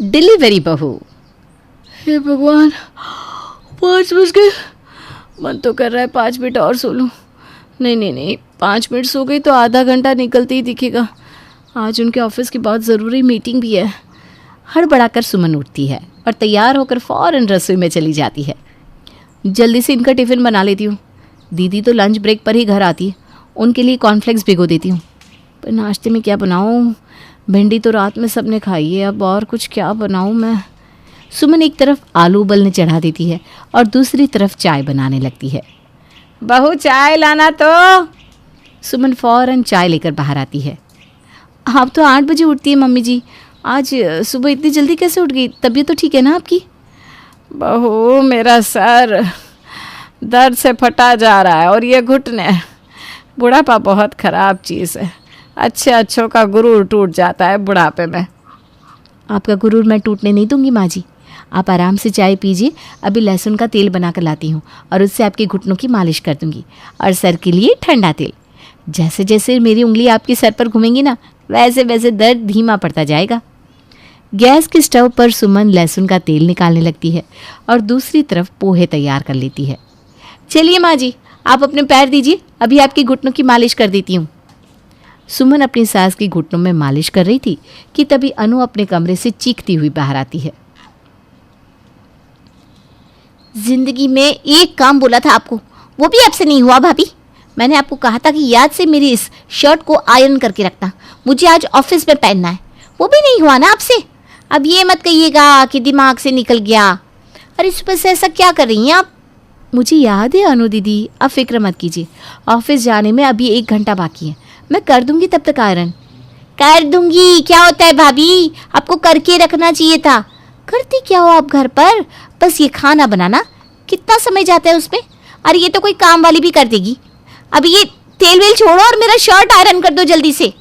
Delivery बहू। हे भगवान, 5 बज गए। मन तो कर रहा है 5 मिनट और सो लूँ। नहीं, 5 मिनट सो गई तो आधा घंटा निकलते ही दिखेगा। आज उनके ऑफिस की बहुत ज़रूरी मीटिंग भी है। हड़बड़ाकर सुमन उठती है और तैयार होकर फौरन रसोई में चली जाती है। जल्दी से इनका टिफ़िन बना लेती हूँ। दीदी तो लंच ब्रेक पर ही घर आती है, उनके लिए कॉर्नफ्लेक्स भिगो देती हूँ। पर नाश्ते में क्या बनाऊँ? भिंडी तो रात में सबने खाई है, अब और कुछ क्या बनाऊँ मैं? सुमन एक तरफ आलू उबलने चढ़ा देती है और दूसरी तरफ चाय बनाने लगती है। बहू चाय लाना तो। सुमन फौरन चाय लेकर बाहर आती है। आप तो 8 बजे उठती है मम्मी जी, आज सुबह इतनी जल्दी कैसे उठ गई? तबीयत तो ठीक है ना आपकी? बहू, मेरा सर दर्द से फटा जा रहा है और ये घुटने। बुढ़ापा बहुत ख़राब चीज़ है। अच्छों का गुरूर टूट जाता है बुढ़ापे में। आपका गुरूर मैं टूटने नहीं दूंगी माँ जी। आप आराम से चाय पीजिए, अभी लहसुन का तेल बना कर लाती हूँ और उससे आपके घुटनों की मालिश कर दूंगी। और सर के लिए ठंडा तेल। जैसे जैसे मेरी उंगली आपके सर पर घूमेंगी ना, वैसे वैसे दर्द धीमा पड़ता जाएगा। गैस के स्टोव पर सुमन लहसुन का तेल निकालने लगती है और दूसरी तरफ पोहे तैयार कर लेती है। चलिए माँ जी, आप अपने पैर दीजिए, अभी आपकी घुटनों की मालिश कर देती हूँ। सुमन अपनी सास की घुटनों में मालिश कर रही थी कि तभी अनु अपने कमरे से चीखती हुई बाहर आती है। जिंदगी में एक काम बोला था आपको, वो भी आपसे नहीं हुआ भाभी। मैंने आपको कहा था कि याद से मेरी इस शर्ट को आयरन करके रखना, मुझे आज ऑफिस में पहनना है। वो भी नहीं हुआ ना आपसे। अब ये मत कहिएगा कि दिमाग से निकल गया। अरे सुबह से ऐसा क्या कर रही हैं आप? मुझे याद है अनु दीदी, आप फिक्र मत कीजिए। ऑफिस जाने में अभी 1 घंटा बाकी है, मैं कर दूंगी तब तक आयरन। कर दूंगी क्या होता है भाभी, आपको करके रखना चाहिए था। करती क्या हो आप घर पर? बस ये खाना बनाना, कितना समय जाता है उसमें? अरे ये तो कोई काम वाली भी कर देगी। अभी ये तेल वेल छोड़ो और मेरा शर्ट आयरन कर दो जल्दी से।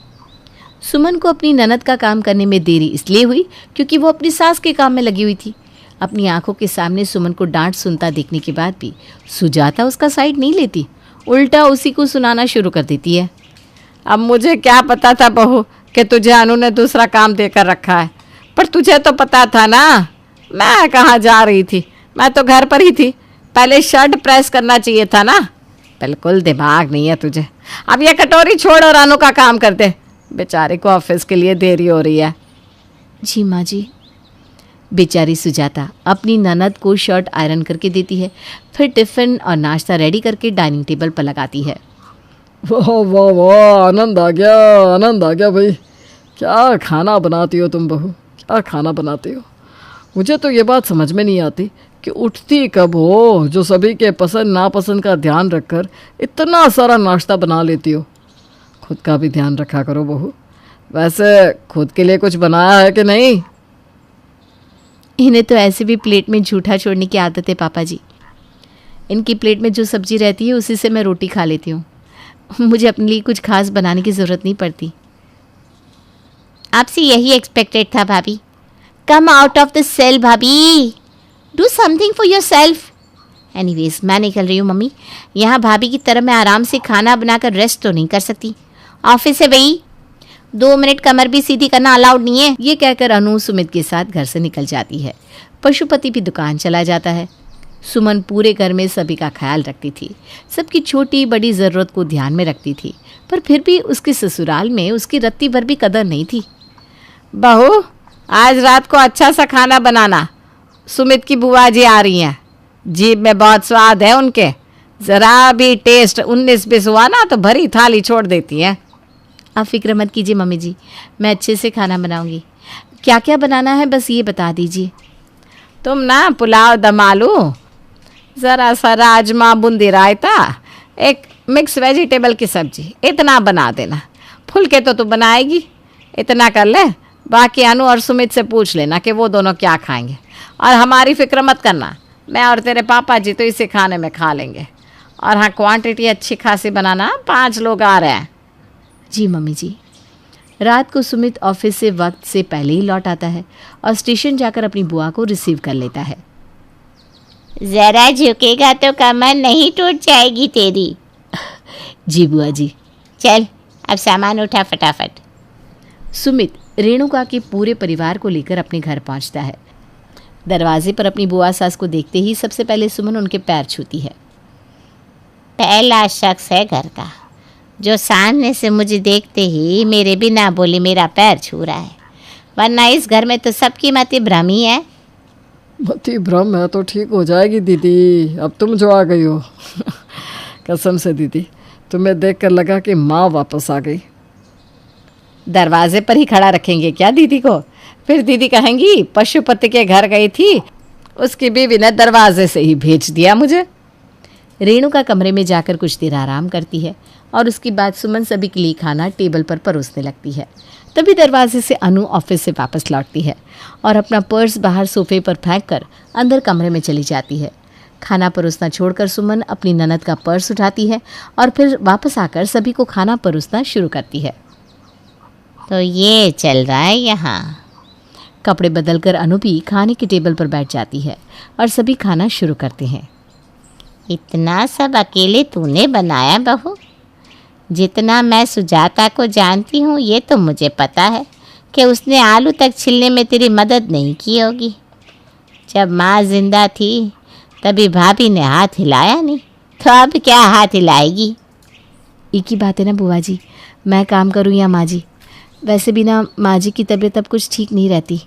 सुमन को अपनी ननद का काम करने में देरी इसलिए हुई क्योंकि वो अपनी सास के काम में लगी हुई थी। अपनी आंखों के सामने सुमन को डांट सुनता देखने के बाद भी सुजाता उसका साइड नहीं लेती, उल्टा उसी को सुनाना शुरू कर देती है। अब मुझे क्या पता था बहू कि तुझे अनु ने दूसरा काम देकर रखा है, पर तुझे तो पता था ना। मैं कहाँ जा रही थी, मैं तो घर पर ही थी। पहले शर्ट प्रेस करना चाहिए था ना। बिल्कुल दिमाग नहीं है तुझे। अब ये कटोरी छोड़ और अनु का काम कर दे, बेचारे को ऑफिस के लिए देरी हो रही है। जी माँ जी। बेचारी सुजाता अपनी ननद को शर्ट आयरन करके देती है, फिर टिफ़िन और नाश्ता रेडी करके डाइनिंग टेबल पर लगाती है। वाह वाह वाह, आनंद आ गया भाई। क्या खाना बनाती हो तुम बहू, क्या खाना बनाती हो। मुझे तो ये बात समझ में नहीं आती कि उठती कब हो जो सभी के पसंद नापसंद का ध्यान रखकर इतना सारा नाश्ता बना लेती हो। खुद का भी ध्यान रखा करो बहू। वैसे खुद के लिए कुछ बनाया है कि नहीं? इन्हें तो ऐसे भी प्लेट में झूठा छोड़ने की आदत है पापा जी। इनकी प्लेट में जो सब्जी रहती है उसी से मैं रोटी खा लेती हूँ। मुझे अपने लिए कुछ खास बनाने की ज़रूरत नहीं पड़ती। आपसे यही एक्सपेक्टेड था भाभी। Come out of the shell भाभी, do something for yourself. Anyways मैं निकल रही हूँ मम्मी। यहाँ भाभी की तरह मैं आराम से खाना बनाकर रेस्ट तो नहीं कर सकती। ऑफिस है भाई, 2 मिनट कमर भी सीधी करना अलाउड नहीं है। ये कहकर अनु सुमित के साथ घर से निकल जाती है। पशुपति भी दुकान चला जाता है। सुमन पूरे घर में सभी का ख्याल रखती थी, सबकी छोटी बड़ी ज़रूरत को ध्यान में रखती थी, पर फिर भी उसके ससुराल में उसकी रत्ती भर भी कदर नहीं थी। बहू, आज रात को अच्छा सा खाना बनाना। सुमित की बुआ जी आ रही हैं, जीभ में बहुत स्वाद है उनके। ज़रा भी टेस्ट 19-20 हुआ ना तो भरी थाली छोड़ देती हैं। आप फिक्र मत कीजिए मम्मी जी, मैं अच्छे से खाना बनाऊंगी। क्या क्या बनाना है बस ये बता दीजिए। तुम ना पुलाव दम आलू, ज़रा सा राजमा बूंदी रायता, एक मिक्स वेजिटेबल की सब्जी, इतना बना देना। फुलके तो तू बनाएगी, इतना कर ले। बाकी अनु और सुमित से पूछ लेना कि वो दोनों क्या खाएंगे। और हमारी फिक्र मत करना, मैं और तेरे पापा जी तो इसे खाने में खा लेंगे। और हाँ, क्वांटिटी अच्छी खासी बनाना, 5 लोग आ रहे हैं। जी मम्मी जी। रात को सुमित ऑफिस से वक्त से पहले ही लौट आता है और स्टेशन जाकर अपनी बुआ को रिसीव कर लेता है। ज़रा झुकेगा तो कमर नहीं टूट जाएगी तेरी। जी बुआ जी। चल अब सामान उठा फटाफट। सुमित रेणुका के पूरे परिवार को लेकर अपने घर पहुंचता है। दरवाजे पर अपनी बुआ सास को देखते ही सबसे पहले सुमन उनके पैर छूती है। पहला शख्स है घर का जो सामने से मुझे देखते ही मेरे बिना बोले मेरा पैर छू रहा है, वरना इस घर में तो सबकी मति भ्रम ही है। मति भ्रम है तो ठीक हो जाएगी दीदी, अब तुम जो आ गई हो। कसम से दीदी, तुम्हें देखकर लगा कि माँ वापस आ गई। दरवाजे पर ही खड़ा रखेंगे क्या दीदी को? फिर दीदी कहेंगी पशुपति के घर गई थी, उसकी बीवी ने दरवाजे से ही भेज दिया मुझे। रेणुका कमरे में जाकर कुछ देर आराम करती है और उसके बाद सुमन सभी के लिए खाना टेबल पर परोसने लगती है। तभी दरवाजे से अनु ऑफिस से वापस लौटती है और अपना पर्स बाहर सोफे पर फेंक कर अंदर कमरे में चली जाती है। खाना परोसना छोड़कर सुमन अपनी ननद का पर्स उठाती है और फिर वापस आकर सभी को खाना परोसना शुरू करती है। तो ये चल रहा है यहाँ। कपड़े बदलकर अनु भी खाने की टेबल पर बैठ जाती है और सभी खाना शुरू करते हैं। इतना सब अकेले तूने बनाया बहू? जितना मैं सुजाता को जानती हूँ ये तो मुझे पता है कि उसने आलू तक छिलने में तेरी मदद नहीं की होगी। जब माँ जिंदा थी तभी भाभी ने हाथ हिलाया नहीं, तो अब क्या हाथ हिलाएगी? एक ही बात है ना बुआ जी, मैं काम करूँ या माँ जी? वैसे भी ना माँ जी की तबीयत अब कुछ ठीक नहीं रहती।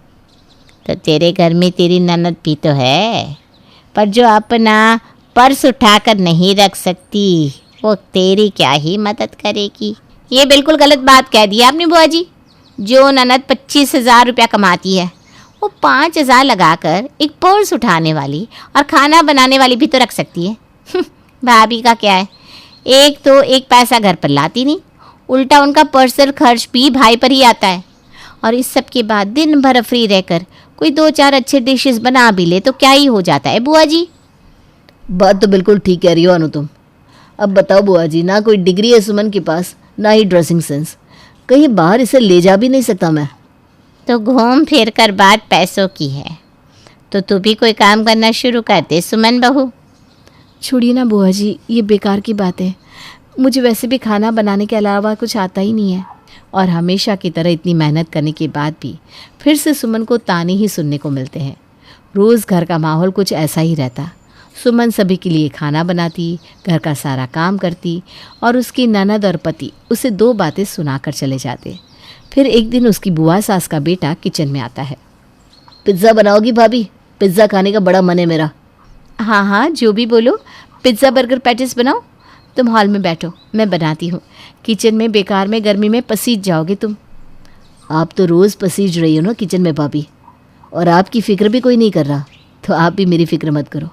तो तेरे घर में तेरी ननद भी तो है, पर जो अपना पर्स उठाकर नहीं रख सकती वो तेरी क्या ही मदद करेगी? ये बिल्कुल गलत बात कह दी आपने बुआ जी। जो ननद 25,000 रुपया कमाती है वो 5,000 लगाकर एक पर्स उठाने वाली और खाना बनाने वाली भी तो रख सकती है। भाभी का क्या है, एक तो एक पैसा घर पर लाती नहीं, उल्टा उनका पर्सनल खर्च भी भाई पर ही आता है। और इस सब के बाद दिन भर फ्री रहकर कोई 2-4 अच्छे डिशेस बना भी ले तो क्या ही हो जाता है बुआ जी। बात तो बिल्कुल ठीक कह रही हो अनु तुम। अब बताओ बुआ जी, ना कोई डिग्री है सुमन के पास, ना ही ड्रेसिंग सेंस, कहीं बाहर इसे ले जा भी नहीं सकता मैं। तो घूम फिर कर बात पैसों की है, तो तू भी कोई काम करना शुरू कर दे सुमन बहू। छोड़िए ना बुआ जी, ये बेकार की बात है। मुझे वैसे भी खाना बनाने के अलावा कुछ आता ही नहीं है। और हमेशा की तरह इतनी मेहनत करने के बाद भी फिर से सुमन को ताने ही सुनने को मिलते हैं। रोज़ घर का माहौल कुछ ऐसा ही रहता। सुमन सभी के लिए खाना बनाती, घर का सारा काम करती और उसकी ननद और पति उसे 2 बातें सुनाकर चले जाते। फिर एक दिन उसकी बुआ सास का बेटा किचन में आता है। पिज्ज़ा बनाओगी भाभी? पिज्ज़ा खाने का बड़ा मन है मेरा। हाँ हाँ, जो भी बोलो। पिज़्ज़ा बर्गर पैटिस बनाओ। तुम हॉल में बैठो, मैं बनाती हूँ। किचन में बेकार में गर्मी में पसीज जाओगे तुम। आप तो रोज़ पसीज रही हो ना किचन में भाभी, और आपकी फ़िक्र भी कोई नहीं कर रहा, तो आप भी मेरी फ़िक्र मत करो।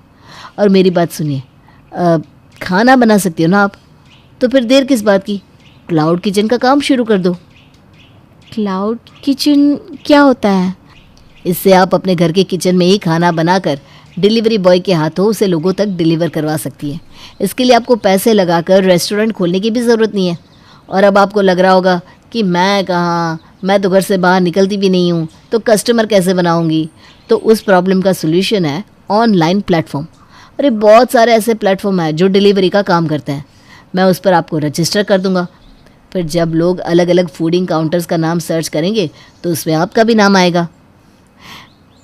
और मेरी बात सुनिए, खाना बना सकती हो ना आप, तो फिर देर किस बात की, क्लाउड किचन का काम शुरू कर दो। क्लाउड किचन क्या होता है? इससे आप अपने घर के किचन में ही खाना बनाकर डिलीवरी बॉय के हाथों उसे लोगों तक डिलीवर करवा सकती है। इसके लिए आपको पैसे लगाकर रेस्टोरेंट खोलने की भी ज़रूरत नहीं है। और अब आपको लग रहा होगा कि मैं कहाँ, मैं तो घर से बाहर निकलती भी नहीं हूँ, तो कस्टमर कैसे बनाऊँगी? तो उस प्रॉब्लम का सोल्यूशन है ऑनलाइन प्लेटफॉर्म। अरे बहुत सारे ऐसे प्लेटफॉर्म हैं जो डिलीवरी का काम करते हैं। मैं उस पर आपको रजिस्टर कर दूँगा। फिर जब लोग अलग अलग फूडिंग काउंटर्स का नाम सर्च करेंगे तो उसमें आपका भी नाम आएगा।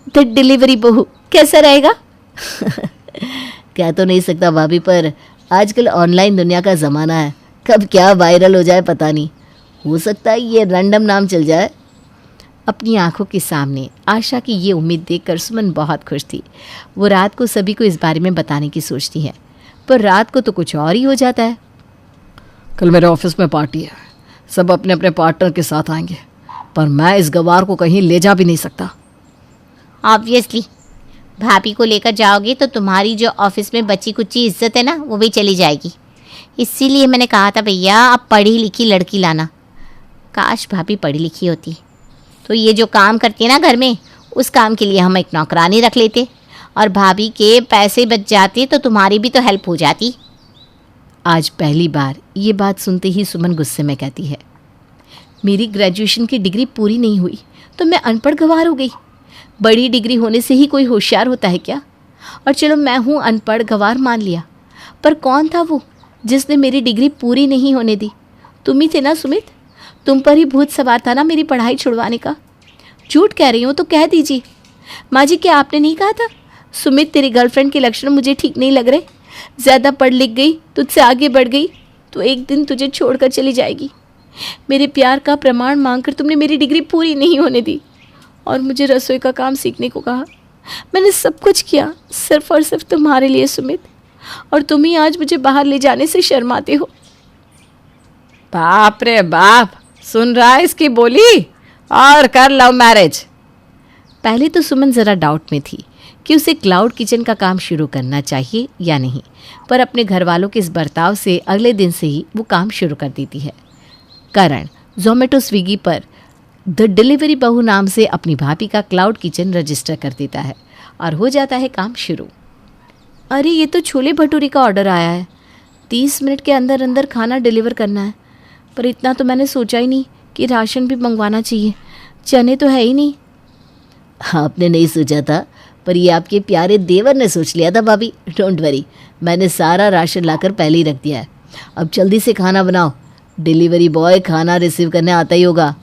तो डिलीवरी बहू कैसा रहेगा? कह तो नहीं सकता भाभी, पर आजकल ऑनलाइन दुनिया का ज़माना है, कब क्या वायरल हो जाए पता नहीं। हो सकता है ये रैंडम नाम चल जाए। अपनी आंखों के सामने आशा की ये उम्मीद देखकर सुमन बहुत खुश थी। वो रात को सभी को इस बारे में बताने की सोचती है, पर रात को तो कुछ और ही हो जाता है। कल मेरे ऑफिस में पार्टी है, सब अपने अपने पार्टनर के साथ आएंगे, पर मैं इस गवार को कहीं ले जा भी नहीं सकता। ऑब्वियसली भाभी को लेकर जाओगे तो तुम्हारी जो ऑफिस में बची कुछ इज्जत है ना वो भी चली जाएगी। इसीलिए मैंने कहा था भैया आप पढ़ी लिखी लड़की लाना। काश भाभी पढ़ी लिखी होती तो ये जो काम करती है ना घर में, उस काम के लिए हम एक नौकरानी रख लेते और भाभी के पैसे बच जाते तो तुम्हारी भी तो हेल्प हो जाती। आज पहली बार ये बात सुनते ही सुमन गुस्से में कहती है, मेरी ग्रेजुएशन की डिग्री पूरी नहीं हुई तो मैं अनपढ़ गंवार हो गई। बड़ी डिग्री होने से ही कोई होशियार होता है क्या? और चलो मैं हूँ अनपढ़ गंवार मान लिया, पर कौन था वो जिसने मेरी डिग्री पूरी नहीं होने दी? तुम ही थे ना सुमित? तुम पर ही भूत सवार था ना मेरी पढ़ाई छुड़वाने का। झूठ कह रही हो तो कह दीजिए। माँ जी, क्या आपने नहीं कहा था सुमित तेरी गर्लफ्रेंड के लक्षण मुझे ठीक नहीं लग रहे, ज़्यादा पढ़ लिख गई, तुझसे आगे बढ़ गई तो एक दिन तुझे छोड़कर चली जाएगी। मेरे प्यार का प्रमाण मांगकर तुमने मेरी डिग्री पूरी नहीं होने दी और मुझे रसोई का काम सीखने को कहा। मैंने सब कुछ किया सिर्फ और सिर्फ तुम्हारे लिए सुमित, और तुम ही आज मुझे बाहर ले जाने से शर्माते हो। बाप रे बाप, सुन रहा है इसकी बोली? और कर लव मैरिज। पहले तो सुमन ज़रा डाउट में थी कि उसे क्लाउड किचन का काम शुरू करना चाहिए या नहीं, पर अपने घर वालों के इस बर्ताव से अगले दिन से ही वो काम शुरू कर देती है। करण जोमेटो स्विगी पर द डिलीवरी बहू नाम से अपनी भाभी का क्लाउड किचन रजिस्टर कर देता है और हो जाता है काम शुरू। अरे ये तो छोले भटूरे का ऑर्डर आया है, 30 मिनट के अंदर अंदर खाना डिलीवर करना है। पर इतना तो मैंने सोचा ही नहीं कि राशन भी मंगवाना चाहिए, चने तो है ही नहीं। आपने नहीं सोचा था, पर ये आपके प्यारे देवर ने सोच लिया था भाभी। डोंट वरी, मैंने सारा राशन लाकर पहले ही रख दिया है। अब जल्दी से खाना बनाओ, डिलीवरी बॉय खाना रिसीव करने आता ही होगा।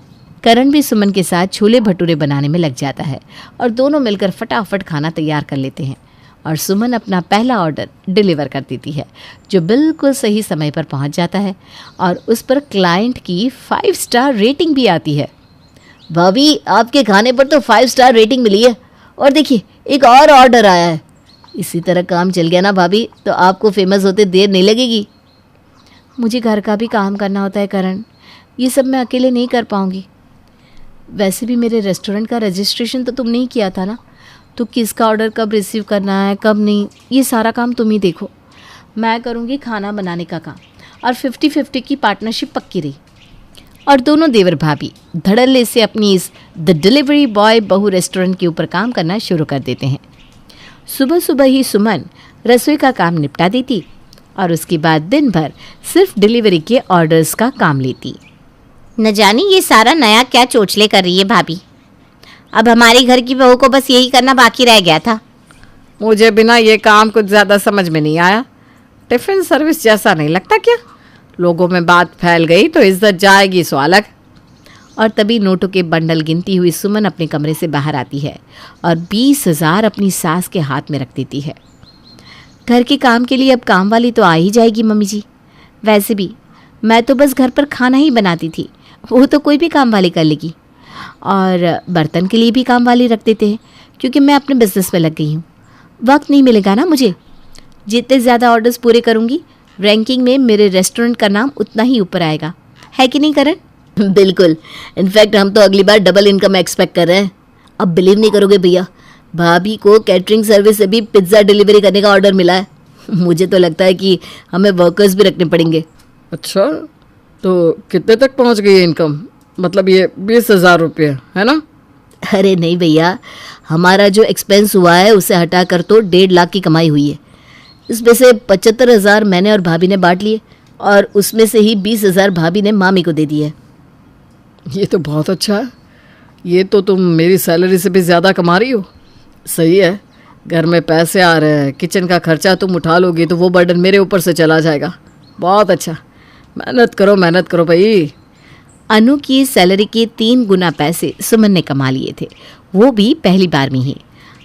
करण भी सुमन के साथ छोले भटूरे बनाने में लग जाता है और दोनों मिलकर फटाफट खाना तैयार कर लेते हैं और सुमन अपना पहला ऑर्डर डिलीवर कर देती है, जो बिल्कुल सही समय पर पहुंच जाता है और उस पर क्लाइंट की 5 स्टार रेटिंग भी आती है। भाभी, आपके खाने पर तो 5 स्टार रेटिंग मिली है, और देखिए एक और ऑर्डर आया है। इसी तरह काम चल गया ना भाभी, तो आपको फेमस होते देर नहीं लगेगी। मुझे घर का भी काम करना होता है करण, ये सब मैं अकेले नहीं कर पाऊंगी। वैसे भी मेरे रेस्टोरेंट का रजिस्ट्रेशन तो तुमने ही किया था ना, तो किसका ऑर्डर कब रिसीव करना है कब नहीं, ये सारा काम तुम ही देखो। मैं करूँगी खाना बनाने का काम, और 50-50 की पार्टनरशिप पक्की रही। और दोनों देवर भाभी धड़ल्ले से अपनी इस द डिलीवरी बॉय बहू रेस्टोरेंट के ऊपर काम करना शुरू कर देते हैं। सुबह सुबह ही सुमन रसोई का काम निपटा देती और उसके बाद दिन भर सिर्फ डिलीवरी के ऑर्डर्स का काम लेती। न जानी ये सारा नया क्या चोचले कर रही है भाभी। अब हमारे घर की बहू को बस यही करना बाकी रह गया था। मुझे बिना ये काम कुछ ज़्यादा समझ में नहीं आया। टिफ़िन सर्विस जैसा नहीं लगता क्या? लोगों में बात फैल गई तो इज्जत जाएगी सो अलग। और तभी नोटों के बंडल गिनती हुई सुमन अपने कमरे से बाहर आती है और 20,000 अपनी सास के हाथ में रख देती है। घर के काम के लिए अब काम वाली तो आ ही जाएगी मम्मी जी। वैसे भी मैं तो बस घर पर खाना ही बनाती थी, वो तो कोई भी काम वाली कर लेगी। और बर्तन के लिए भी काम वाली रख देते हैं, क्योंकि मैं अपने बिजनेस में लग गई हूँ। वक्त नहीं मिलेगा ना मुझे। जितने ज़्यादा ऑर्डर्स पूरे करूँगी, रैंकिंग में मेरे रेस्टोरेंट का नाम उतना ही ऊपर आएगा, है कि नहीं करण? बिल्कुल, इनफैक्ट हम तो अगली बार डबल इनकम एक्सपेक्ट कर रहे हैं। अब बिलीव नहीं करोगे भैया, भाभी को कैटरिंग सर्विस से भी पिज्ज़ा डिलीवरी करने का ऑर्डर मिला है। मुझे तो लगता है कि हमें वर्कर्स भी रखने पड़ेंगे। अच्छा, तो कितने तक पहुंच गई है इनकम? मतलब ये 20,000 रुपये है ना? अरे नहीं भैया, हमारा जो एक्सपेंस हुआ है उसे हटाकर तो 1.5 लाख की कमाई हुई है। इसमें से 75,000 मैंने और भाभी ने बांट लिए, और उसमें से ही 20,000 भाभी ने मामी को दे दिए। ये तो बहुत अच्छा है। ये तो तुम मेरी सैलरी से भी ज़्यादा कमा रही हो। सही है, घर में पैसे आ रहे हैं, किचन का खर्चा तुम उठा लोगी तो वो बर्डन मेरे ऊपर से चला जाएगा। बहुत अच्छा, मेहनत करो भाई। अनु की सैलरी के 3 गुना पैसे सुमन ने कमा लिए थे, वो भी पहली बार में ही।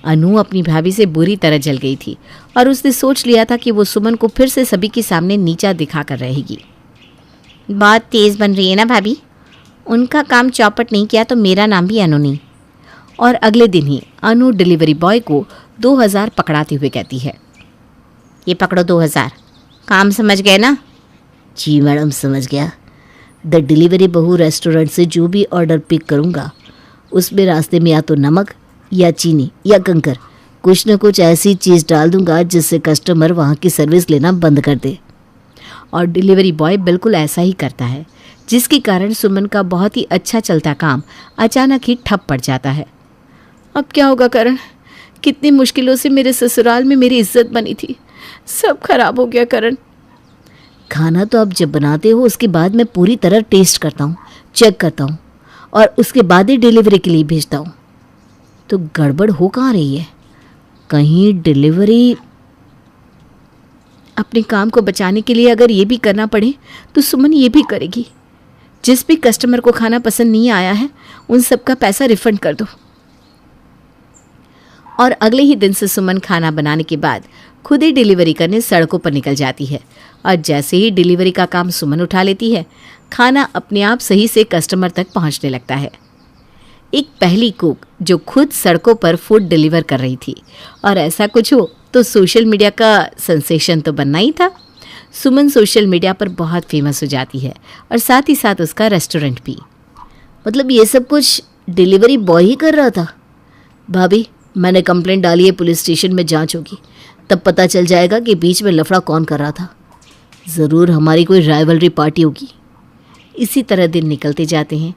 अनु अपनी भाभी से बुरी तरह जल गई थी और उसने सोच लिया था कि वो सुमन को फिर से सभी के सामने नीचा दिखा कर रहेगी। बहुत तेज़ बन रही है ना भाभी। उनका काम चौपट नहीं किया तो मेरा नाम भी अनु नहीं। और अगले दिन ही अनु डिलीवरी बॉय को 2,000 पकड़ाते हुए कहती है, ये पकड़ो 2,000। काम समझ गए ना? जी मैडम, समझ गया। द डिलीवरी बहू रेस्टोरेंट से जो भी ऑर्डर पिक करूँगा उसमें रास्ते में या तो नमक या चीनी या कंकर, कुछ न कुछ ऐसी चीज़ डाल दूंगा जिससे कस्टमर वहाँ की सर्विस लेना बंद कर दे। और डिलीवरी बॉय बिल्कुल ऐसा ही करता है, जिसके कारण सुमन का बहुत ही अच्छा चलता काम अचानक ही ठप पड़ जाता है। अब क्या होगा करण? कितनी मुश्किलों से मेरे ससुराल में मेरी इज्जत बनी थी, सब खराब हो गया करण। खाना तो आप जब बनाते हो उसके बाद मैं पूरी तरह टेस्ट करता हूँ, चेक करता हूँ, और उसके बाद ही डिलीवरी के लिए भेजता हूँ। तो गड़बड़ हो कहाँ रही है? कहीं डिलीवरी... अपने काम को बचाने के लिए अगर ये भी करना पड़े तो सुमन ये भी करेगी। जिस भी कस्टमर को खाना पसंद नहीं आया है उन सब का पैसा रिफंड कर दो। और अगले ही दिन से सुमन खाना बनाने के बाद खुद ही डिलीवरी करने सड़कों पर निकल जाती है। और जैसे ही डिलीवरी का काम सुमन उठा लेती है, खाना अपने आप सही से कस्टमर तक पहुंचने लगता है। एक पहली कुक जो खुद सड़कों पर फूड डिलीवर कर रही थी, और ऐसा कुछ हो तो सोशल मीडिया का सेंसेशन तो बनना ही था। सुमन सोशल मीडिया पर बहुत फेमस हो जाती है और साथ ही साथ उसका रेस्टोरेंट भी। मतलब ये सब कुछ डिलीवरी बॉय ही कर रहा था? भाभी, मैंने कंप्लेंट डाली है, पुलिस स्टेशन में जांच होगी, तब पता चल जाएगा कि बीच में लफड़ा कौन कर रहा था। ज़रूर हमारी कोई राइवलरी पार्टी होगी। इसी तरह दिन निकलते जाते हैं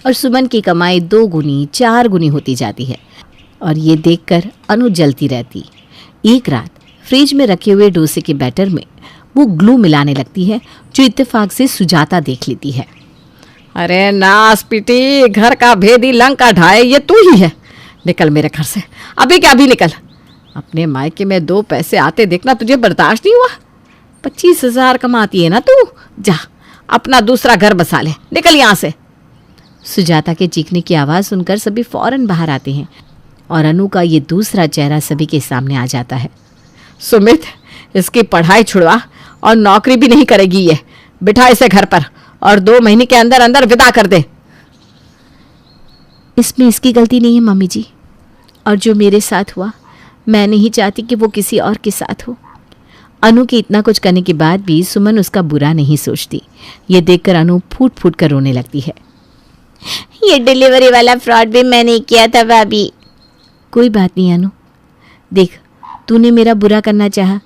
और सुमन की कमाई 2 गुनी 4 गुनी होती जाती है। और ये देखकर अनु जलती रहती। एक रात फ्रिज में रखे हुए डोसे के बैटर में वो ग्लू मिलाने लगती है, जो इत्तेफाक से सुजाता देख लेती है। अरे नास पीटी, घर का भेदी लंका ढाए ये तू ही है। निकल मेरे घर से, अभी क्या अभी निकल। अपने मायके में 2 पैसे आते देखना तुझे बर्दाश्त नहीं हुआ? 25,000 कमाती है ना तू, जा अपना दूसरा घर बसा ले, निकल यहाँ से। सुजाता के चीखने की आवाज़ सुनकर सभी फौरन बाहर आते हैं और अनु का ये दूसरा चेहरा सभी के सामने आ जाता है। सुमित, इसकी पढ़ाई छुड़वा और नौकरी भी नहीं करेगी ये। बिठा इसे घर पर और 2 महीने के अंदर अंदर विदा कर दे। इसमें इसकी गलती नहीं है मम्मी जी, और जो मेरे साथ हुआ मैं नहीं चाहती कि वो किसी और के साथ हो। अनु के इतना कुछ करने के बाद भी सुमन उसका बुरा नहीं सोचती। ये देखकर अनु फूट फूट कर रोने लगती है। ये डिलीवरी वाला फ्रॉड भी मैंने ही किया था भाभी। कोई बात नहीं अनु, देख तूने मेरा बुरा करना चाहा,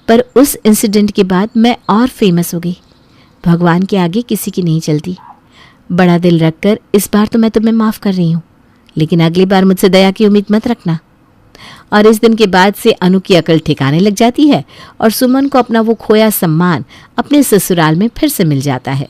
पर उस इंसिडेंट के बाद मैं और फेमस हो गई। भगवान के आगे किसी की नहीं चलती। बड़ा दिल रखकर इस बार तो मैं तुम्हें माफ़ कर रही हूँ, लेकिन अगली बार मुझसे दया की उम्मीद मत रखना। और इस दिन के बाद से अनु की अकल ठिकाने लग जाती है और सुमन को अपना वो खोया सम्मान अपने ससुराल में फिर से मिल जाता है।